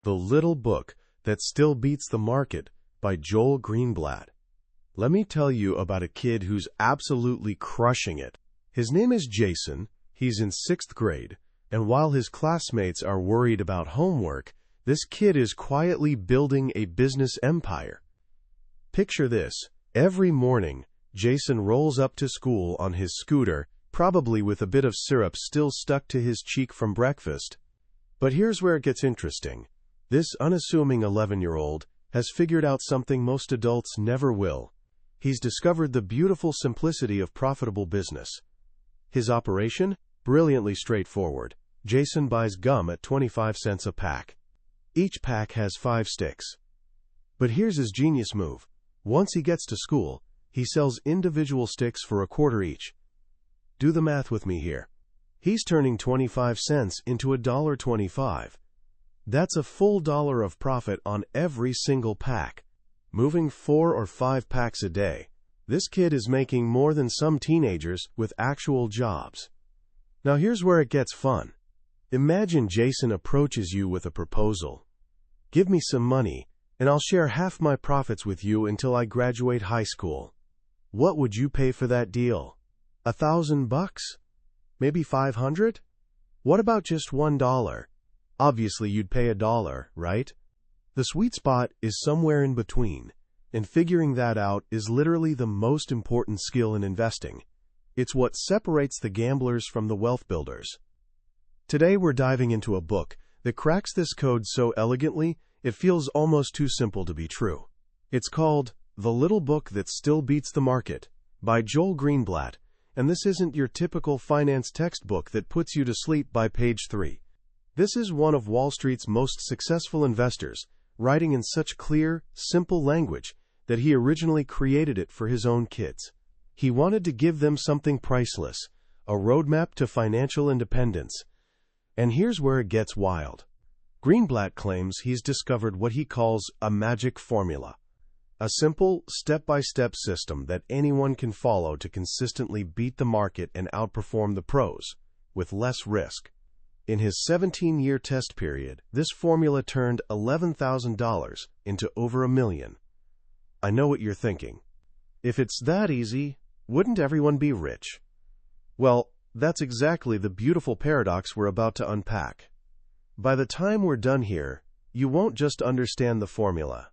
The Little Book That Still Beats the Market by Joel Greenblatt. Let me tell you about a kid who's absolutely crushing it. His name is Jason, he's in 6th grade, and while his classmates are worried about homework, this kid is quietly building a business empire. Picture this. Every morning, Jason rolls up to school on his scooter, probably with a bit of syrup still stuck to his cheek from breakfast. But here's where it gets interesting. This unassuming 11-year-old has figured out something most adults never will. He's discovered the beautiful simplicity of profitable business. His operation? Brilliantly straightforward. Jason buys gum at 25 cents a pack. Each pack has 5 sticks. But here's his genius move. Once he gets to school, he sells individual sticks for $0.25 each. Do the math with me here. He's turning 25 cents into $1.25. That's a full $1 of profit on every single pack. Moving 4 or 5 packs a day. This kid is making more than some teenagers with actual jobs. Now here's where it gets fun. Imagine Jason approaches you with a proposal. Give me some money, and I'll share half my profits with you until I graduate high school. What would you pay for that deal? $1,000? Maybe $500? What about just $1? Obviously, you'd pay $1, right? The sweet spot is somewhere in between, and figuring that out is literally the most important skill in investing. It's what separates the gamblers from the wealth builders. Today, we're diving into a book that cracks this code so elegantly, it feels almost too simple to be true. It's called The Little Book That Still Beats the Market by Joel Greenblatt, and this isn't your typical finance textbook that puts you to sleep by page 3. This is one of Wall Street's most successful investors, writing in such clear, simple language that he originally created it for his own kids. He wanted to give them something priceless, a roadmap to financial independence. And here's where it gets wild. Greenblatt claims he's discovered what he calls a magic formula, a simple, step-by-step system that anyone can follow to consistently beat the market and outperform the pros, with less risk. In his 17-year test period, this formula turned $11,000 into over $1 million. I know what you're thinking. If it's that easy, wouldn't everyone be rich? Well, that's exactly the beautiful paradox we're about to unpack. By the time we're done here, you won't just understand the formula.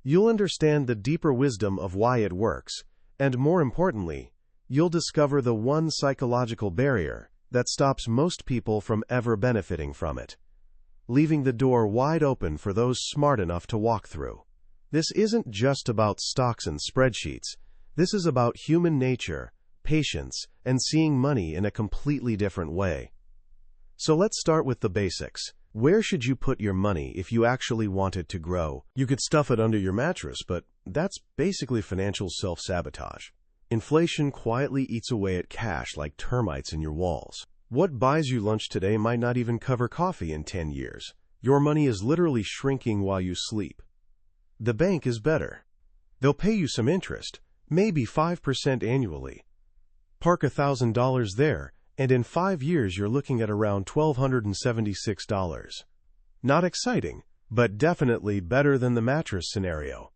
You'll understand the deeper wisdom of why it works, and more importantly, you'll discover the one psychological barrier that stops most people from ever benefiting from it, leaving the door wide open for those smart enough to walk through. This isn't just about stocks and spreadsheets. This is about human nature, patience, and seeing money in a completely different way. So let's start with the basics. Where should you put your money if you actually want it to grow? You could stuff it under your mattress, but that's basically financial self-sabotage. Inflation quietly eats away at cash like termites in your walls. What buys you lunch today might not even cover coffee in 10 years. Your money is literally shrinking while you sleep. The bank is better. They'll pay you some interest, maybe 5% annually. Park $1,000 there, and in 5 years you're looking at around $1,276. Not exciting, but definitely better than the mattress scenario.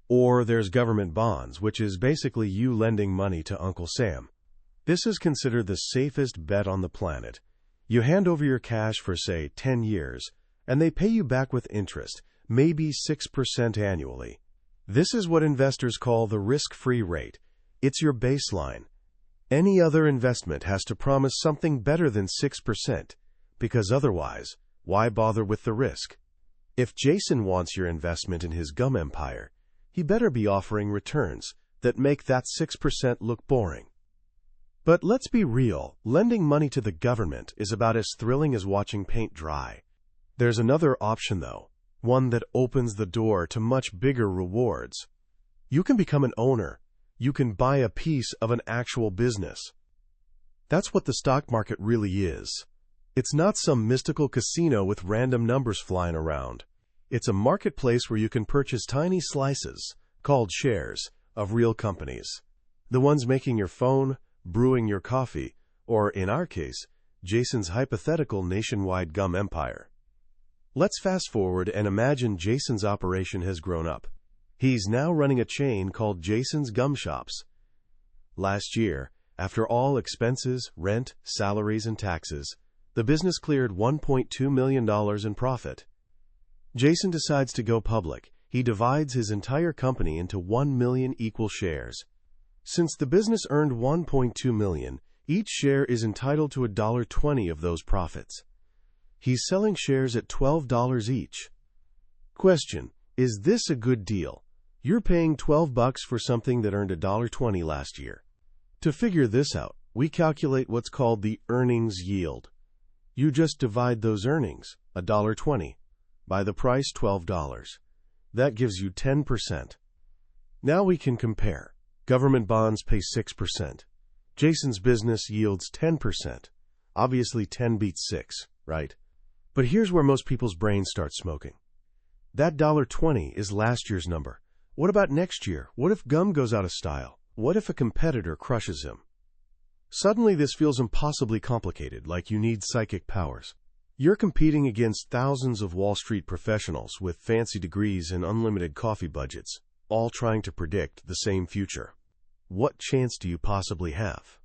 Or there's government bonds, which is basically you lending money to Uncle Sam. This is considered the safest bet on the planet. You hand over your cash for, say, 10 years, and they pay you back with interest, maybe 6% annually. This is what investors call the risk-free rate. It's your baseline. Any other investment has to promise something better than 6%, because otherwise, why bother with the risk? If Jason wants your investment in his gum empire, he better be offering returns that make that 6% look boring. But let's be real, lending money to the government is about as thrilling as watching paint dry. There's another option though, one that opens the door to much bigger rewards. You can become an owner. You can buy a piece of an actual business. That's what the stock market really is. It's not some mystical casino with random numbers flying around. It's a marketplace where you can purchase tiny slices, called shares, of real companies. The ones making your phone, brewing your coffee, or in our case, Jason's hypothetical nationwide gum empire. Let's fast forward and imagine Jason's operation has grown up. He's now running a chain called Jason's Gum Shops. Last year, after all expenses, rent, salaries, and taxes, the business cleared $1.2 million in profit. Jason decides to go public. He divides his entire company into 1 million equal shares. Since the business earned $1.2 million, each share is entitled to $1.20 of those profits. He's selling shares at $12 each. Question: is this a good deal? You're paying $12 for something that earned $1.20 last year. To figure this out, we calculate what's called the earnings yield. You just divide those earnings, $1.20, by the price $12. That gives you 10%. Now we can compare. Government bonds pay 6%. Jason's business yields 10%. Obviously 10 beats 6, right? But here's where most people's brains start smoking. That $1.20 is last year's number. What about next year? What if gum goes out of style? What if a competitor crushes him? Suddenly this feels impossibly complicated, like you need psychic powers. You're competing against thousands of Wall Street professionals with fancy degrees and unlimited coffee budgets, all trying to predict the same future. What chance do you possibly have?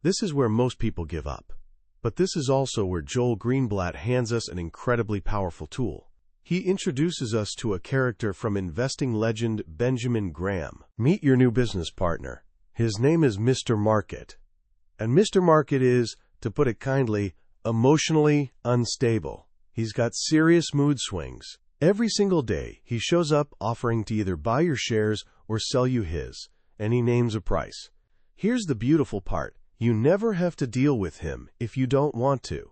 This is where most people give up. But this is also where Joel Greenblatt hands us an incredibly powerful tool. He introduces us to a character from investing legend Benjamin Graham. Meet your new business partner. His name is Mr. Market. And Mr. Market is, to put it kindly, emotionally unstable. He's got serious mood swings. Every single day, he shows up offering to either buy your shares or sell you his, and he names a price. Here's the beautiful part. You never have to deal with him if you don't want to.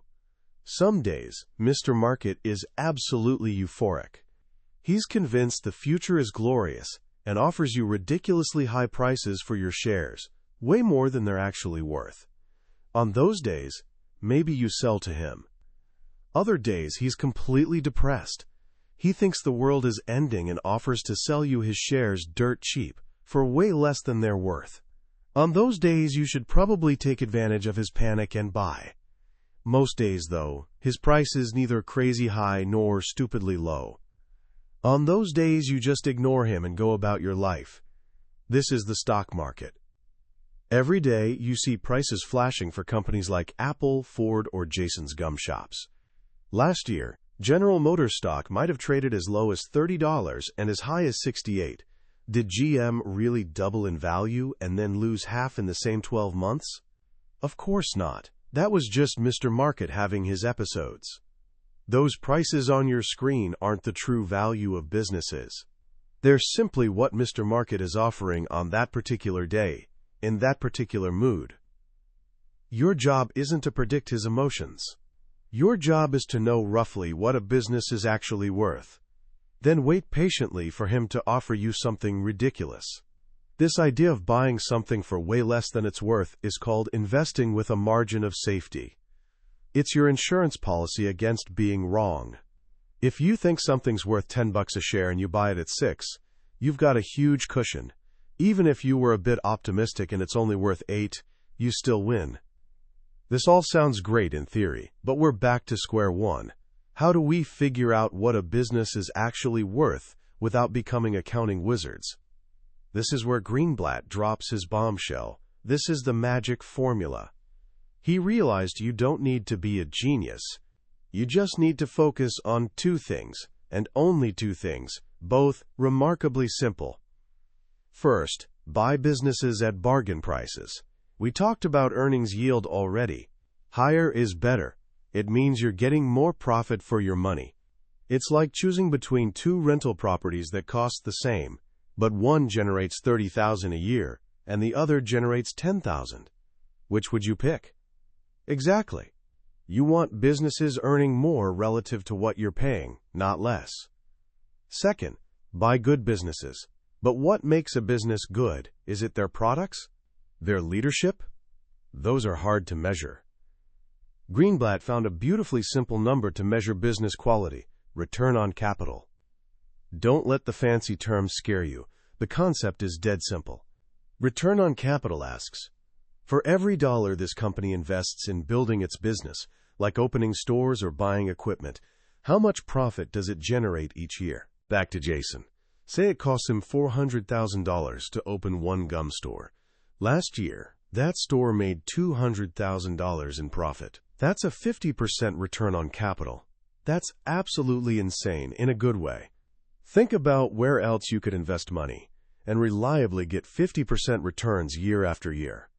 Some days, Mr. Market is absolutely euphoric. He's convinced the future is glorious and offers you ridiculously high prices for your shares, way more than they're actually worth. On those days, maybe you sell to him. Other days, he's completely depressed. He thinks the world is ending and offers to sell you his shares dirt cheap, for way less than they're worth. On those days, you should probably take advantage of his panic and buy. Most days, though, his price is neither crazy high nor stupidly low. On those days, you just ignore him and go about your life. This is the stock market. Every day, you see prices flashing for companies like Apple, Ford, or Jason's Gum Shops. Last year, General Motors stock might have traded as low as $30 and as high as $68. Did GM really double in value and then lose half in the same 12 months? Of course not. That was just Mr. Market having his episodes. Those prices on your screen aren't the true value of businesses. They're simply what Mr. Market is offering on that particular day, in that particular mood. Your job isn't to predict his emotions. Your job is to know roughly what a business is actually worth. Then wait patiently for him to offer you something ridiculous. This idea of buying something for way less than it's worth is called investing with a margin of safety. It's your insurance policy against being wrong. If you think something's worth $10 a share and you buy it at $6, you've got a huge cushion. Even if you were a bit optimistic and it's only worth $8, you still win. This all sounds great in theory, but we're back to square one. How do we figure out what a business is actually worth without becoming accounting wizards? This is where Greenblatt drops his bombshell. This is the magic formula. He realized you don't need to be a genius. You just need to focus on two things, and only two things, both remarkably simple. First, buy businesses at bargain prices. We talked about earnings yield already. Higher is better. It means you're getting more profit for your money. It's like choosing between two rental properties that cost the same, but one generates $30,000 a year and the other generates $10,000. Which would you pick? Exactly. You want businesses earning more relative to what you're paying, not less. Second, buy good businesses. But what makes a business good? Is it their products? Their leadership? Those are hard to measure. Greenblatt found a beautifully simple number to measure business quality: return on capital. Don't let the fancy terms scare you. The concept is dead simple. Return on capital asks, for every dollar this company invests in building its business, like opening stores or buying equipment, How much profit does it generate each year? Back to Jason. Say it costs him $400,000 to open one gum store. Last year, that store made $200,000 in profit. That's a 50% return on capital. That's absolutely insane in a good way. Think about where else you could invest money and reliably get 50% returns year after year.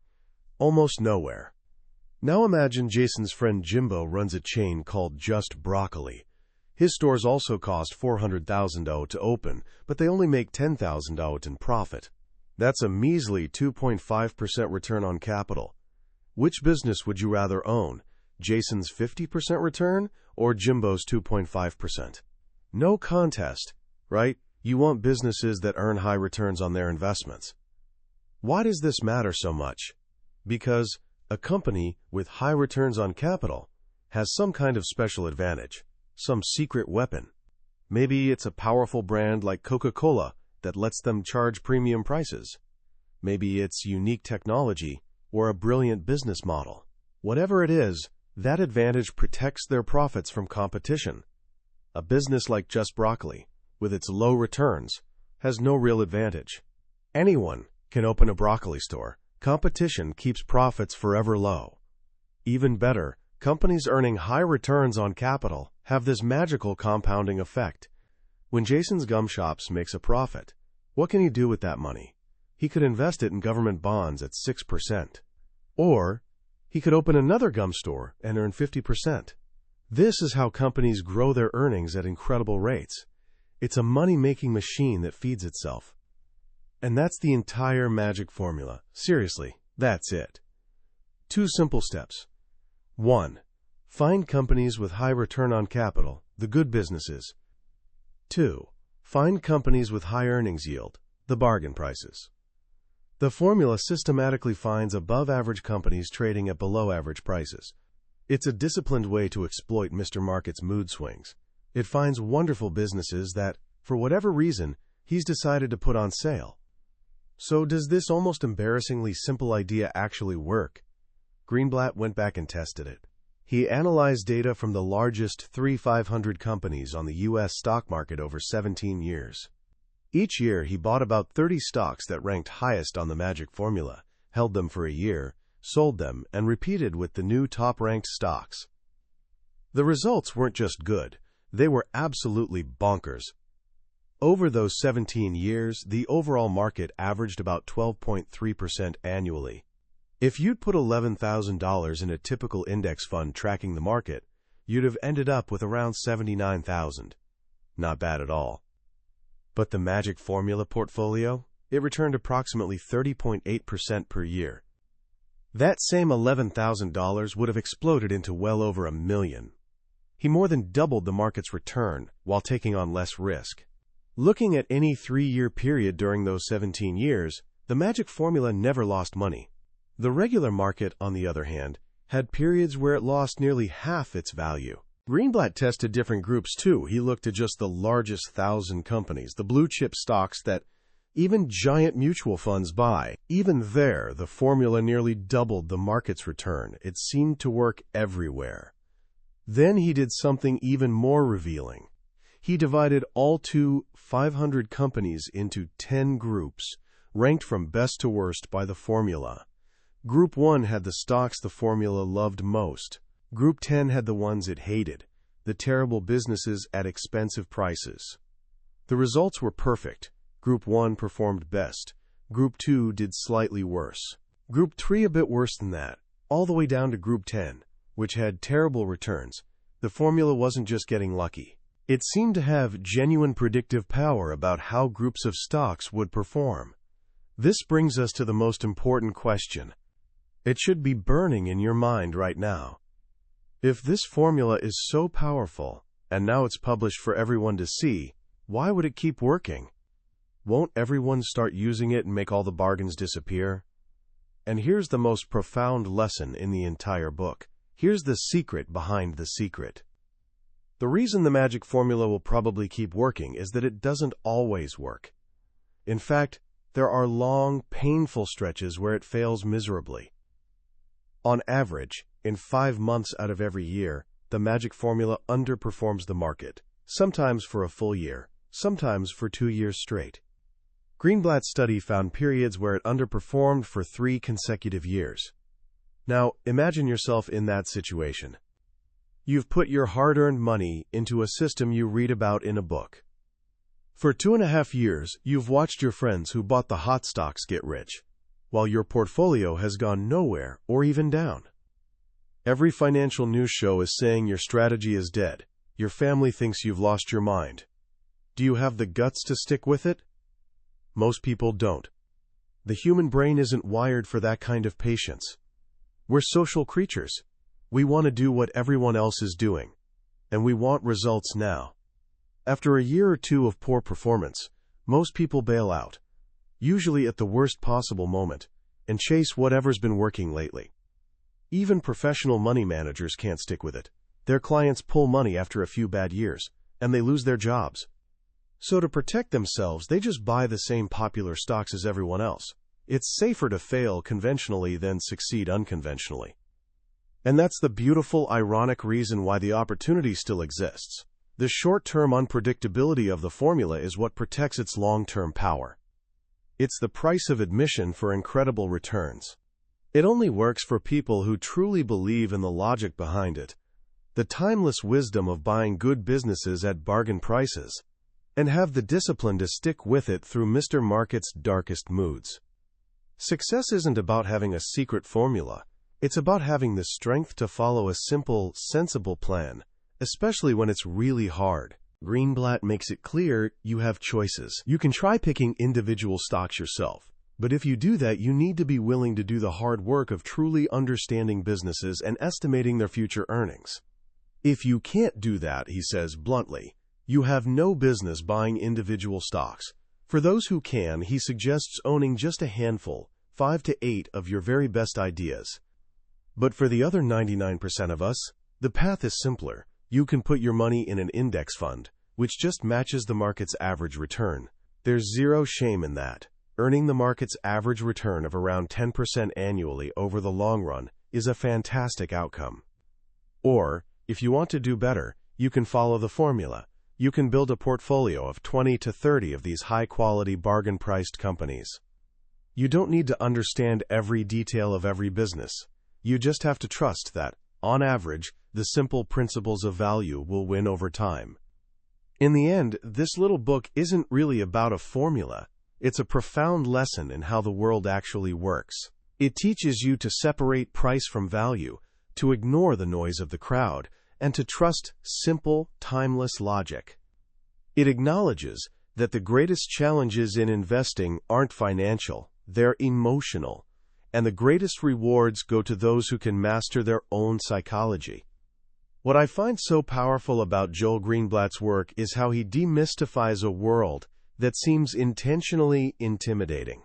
Almost nowhere. Now imagine Jason's friend Jimbo runs a chain called Just Broccoli. His stores also cost $400,000 to open, but they only make $10,000 in profit. That's a measly 2.5% return on capital. Which business would you rather own? Jason's 50% return or Jimbo's 2.5%? No contest, right? You want businesses that earn high returns on their investments. Why does this matter so much? Because a company with high returns on capital has some kind of special advantage. Some secret weapon. Maybe it's a powerful brand like Coca-Cola that lets them charge premium prices. Maybe it's unique technology or a brilliant business model. Whatever it is, that advantage protects their profits from competition. A business like Just Broccoli, with its low returns, has no real advantage. Anyone can open a broccoli store. Competition keeps profits forever low. Even better, companies earning high returns on capital have this magical compounding effect. When Jason's Gum Shops makes a profit, what can he do with that money? He could invest it in government bonds at 6%. Or he could open another gum store and earn 50%. This is how companies grow their earnings at incredible rates. It's a money-making machine that feeds itself. And that's the entire magic formula. Seriously, that's it. 2 simple steps. 1. Find companies with high return on capital, the good businesses. 2. Find companies with high earnings yield, the bargain prices. The formula systematically finds above-average companies trading at below-average prices. It's a disciplined way to exploit Mr. Market's mood swings. It finds wonderful businesses that, for whatever reason, he's decided to put on sale. So does this almost embarrassingly simple idea actually work? Greenblatt went back and tested it. He analyzed data from the largest 500 companies on the U.S. stock market over 17 years. Each year, he bought about 30 stocks that ranked highest on the magic formula, held them for a year, sold them, and repeated with the new top-ranked stocks. The results weren't just good, they were absolutely bonkers. Over those 17 years, the overall market averaged about 12.3% annually. If you'd put $11,000 in a typical index fund tracking the market, you'd have ended up with around $79,000. Not bad at all. But the magic formula portfolio? It returned approximately 30.8% per year. That same $11,000 would have exploded into well over $1 million. He more than doubled the market's return while taking on less risk. Looking at any 3-year period during those 17 years, the magic formula never lost money. The regular market, on the other hand, had periods where it lost nearly half its value. Greenblatt tested different groups too. He looked at just the largest 1,000 companies, the blue-chip stocks that even giant mutual funds buy. Even there, the formula nearly doubled the market's return. It seemed to work everywhere. Then he did something even more revealing. He divided all 500 companies into 10 groups, ranked from best to worst by the formula. Group 1 had the stocks the formula loved most. Group 10 had the ones it hated, the terrible businesses at expensive prices. The results were perfect. Group 1 performed best. Group 2 did slightly worse. Group 3 a bit worse than that, all the way down to Group 10, which had terrible returns. The formula wasn't just getting lucky. It seemed to have genuine predictive power about how groups of stocks would perform. This brings us to the most important question. It should be burning in your mind right now. If this formula is so powerful, and now it's published for everyone to see, why would it keep working? Won't everyone start using it and make all the bargains disappear? And here's the most profound lesson in the entire book. Here's the secret behind the secret. The reason the magic formula will probably keep working is that it doesn't always work. In fact, there are long, painful stretches where it fails miserably. On average, in 5 months out of every year, the magic formula underperforms the market, sometimes for a full year, sometimes for 2 years straight. Greenblatt's study found periods where it underperformed for 3 consecutive years. Now, imagine yourself in that situation. You've put your hard-earned money into a system you read about in a book. For 2.5 years, you've watched your friends who bought the hot stocks get rich, while your portfolio has gone nowhere or even down. Every financial news show is saying your strategy is dead. Your family thinks you've lost your mind. Do you have the guts to stick with it? Most people don't. The human brain isn't wired for that kind of patience. We're social creatures. We want to do what everyone else is doing, and we want results now. After a year or 2 of poor performance, most people bail out, usually at the worst possible moment, and chase whatever's been working lately. Even professional money managers can't stick with it. Their clients pull money after a few bad years, and they lose their jobs. So to protect themselves, they just buy the same popular stocks as everyone else. It's safer to fail conventionally than succeed unconventionally. And that's the beautiful, ironic reason why the opportunity still exists. The short-term unpredictability of the formula is what protects its long-term power. It's the price of admission for incredible returns. It only works for people who truly believe in the logic behind it, the timeless wisdom of buying good businesses at bargain prices, and have the discipline to stick with it through Mr. Market's darkest moods. Success isn't about having a secret formula. It's about having the strength to follow a simple, sensible plan, especially when it's really hard. Greenblatt makes it clear you have choices. You can try picking individual stocks yourself, but if you do that, you need to be willing to do the hard work of truly understanding businesses and estimating their future earnings. If you can't do that, he says bluntly, you have no business buying individual stocks. For those who can, he suggests owning just a handful, 5 to 8 of your very best ideas. But for the other 99% of us, the path is simpler. You can put your money in an index fund, which just matches the market's average return. There's zero shame in that. Earning the market's average return of around 10% annually over the long run is a fantastic outcome. Or, if you want to do better, you can follow the formula. You can build a portfolio of 20 to 30 of these high-quality, bargain-priced companies. You don't need to understand every detail of every business. You just have to trust that, on average, the simple principles of value will win over time. In the end, this little book isn't really about a formula. It's a profound lesson in how the world actually works. It teaches you to separate price from value, to ignore the noise of the crowd, and to trust simple, timeless logic. It acknowledges that the greatest challenges in investing aren't financial, they're emotional, and the greatest rewards go to those who can master their own psychology. What I find so powerful about Joel Greenblatt's work is how he demystifies a world that seems intentionally intimidating.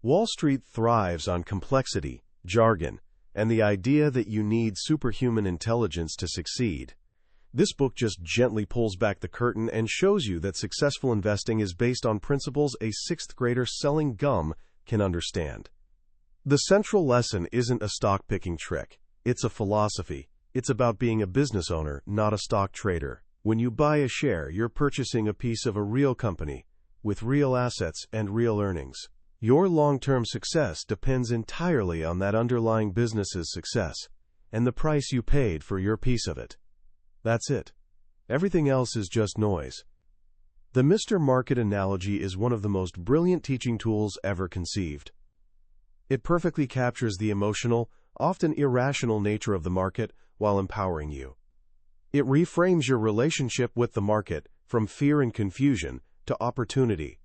Wall Street thrives on complexity, jargon, and the idea that you need superhuman intelligence to succeed. This book just gently pulls back the curtain and shows you that successful investing is based on principles a 6th grader selling gum can understand. The central lesson isn't a stock-picking trick. It's a philosophy. It's about being a business owner, not a stock trader. When you buy a share, you're purchasing a piece of a real company, with real assets and real earnings. Your long-term success depends entirely on that underlying business's success, and the price you paid for your piece of it. That's it. Everything else is just noise. The Mr. Market analogy is one of the most brilliant teaching tools ever conceived. It perfectly captures the emotional, often irrational nature of the market while empowering you. It reframes your relationship with the market from fear and confusion to opportunity.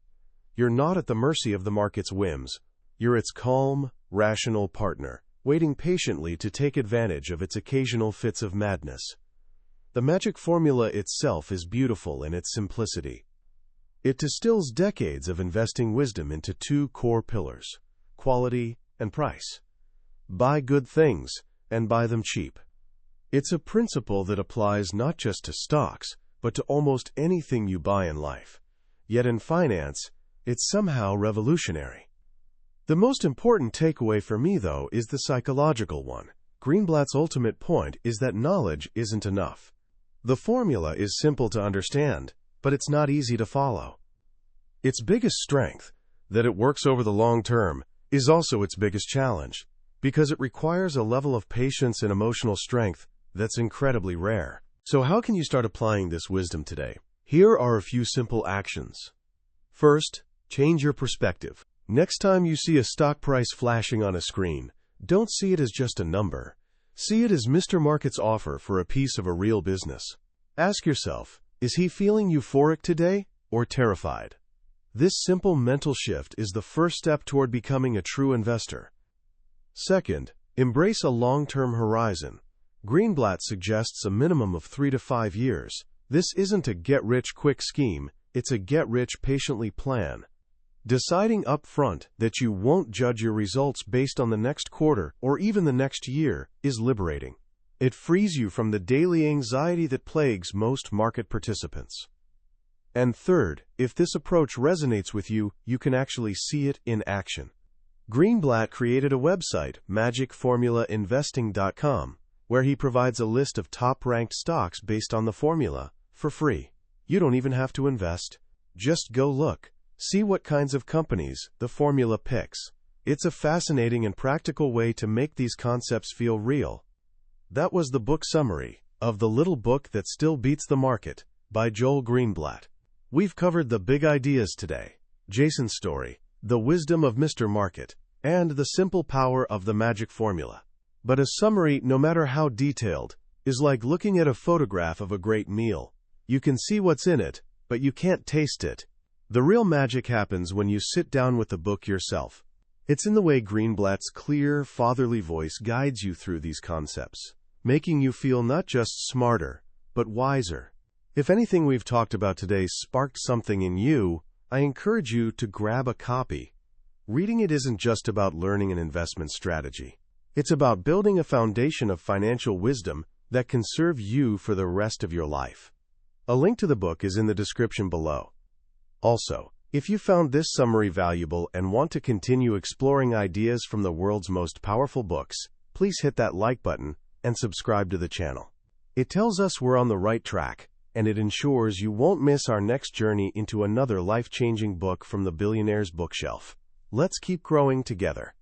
You're not at the mercy of the market's whims. You're its calm, rational partner, waiting patiently to take advantage of its occasional fits of madness. The magic formula itself is beautiful in its simplicity. It distills decades of investing wisdom into 2 core pillars: quality and price. Buy good things and buy them cheap. It's a principle that applies not just to stocks, but to almost anything you buy in life. Yet in finance, it's somehow revolutionary. The most important takeaway for me, though, is the psychological one. Greenblatt's ultimate point is that knowledge isn't enough. The formula is simple to understand, but it's not easy to follow. Its biggest strength, that it works over the long term, is also its biggest challenge, because it requires a level of patience and emotional strength that's incredibly rare. So how can you start applying this wisdom today? Here are a few simple actions. First, change your perspective. Next time you see a stock price flashing on a screen, don't see it as just a number. See it as Mr. Market's offer for a piece of a real business. Ask yourself, is he feeling euphoric today or terrified? This simple mental shift is the first step toward becoming a true investor. Second, embrace a long-term horizon. Greenblatt suggests a minimum of 3 to 5 years. This isn't a get-rich-quick scheme, it's a get-rich-patiently plan. Deciding up front that you won't judge your results based on the next quarter or even the next year is liberating. It frees you from the daily anxiety that plagues most market participants. And third, if this approach resonates with you, you can actually see it in action. Greenblatt created a website, magicformulainvesting.com, where he provides a list of top-ranked stocks based on the formula, for free. You don't even have to invest. Just go look. See what kinds of companies the formula picks. It's a fascinating and practical way to make these concepts feel real. That was the book summary of The Little Book That Still Beats the Market by Joel Greenblatt. We've covered the big ideas today: Jason's story, the wisdom of Mr. Market, and the simple power of the magic formula. But a summary, no matter how detailed, is like looking at a photograph of a great meal. You can see what's in it, but you can't taste it. The real magic happens when you sit down with the book yourself. It's in the way Greenblatt's clear, fatherly voice guides you through these concepts, making you feel not just smarter, but wiser. If anything we've talked about today sparked something in you, I encourage you to grab a copy. Reading it isn't just about learning an investment strategy. It's about building a foundation of financial wisdom that can serve you for the rest of your life. A link to the book is in the description below. Also, if you found this summary valuable and want to continue exploring ideas from the world's most powerful books, please hit that like button and subscribe to the channel. It tells us we're on the right track, and it ensures you won't miss our next journey into another life-changing book from the billionaire's bookshelf. Let's keep growing together.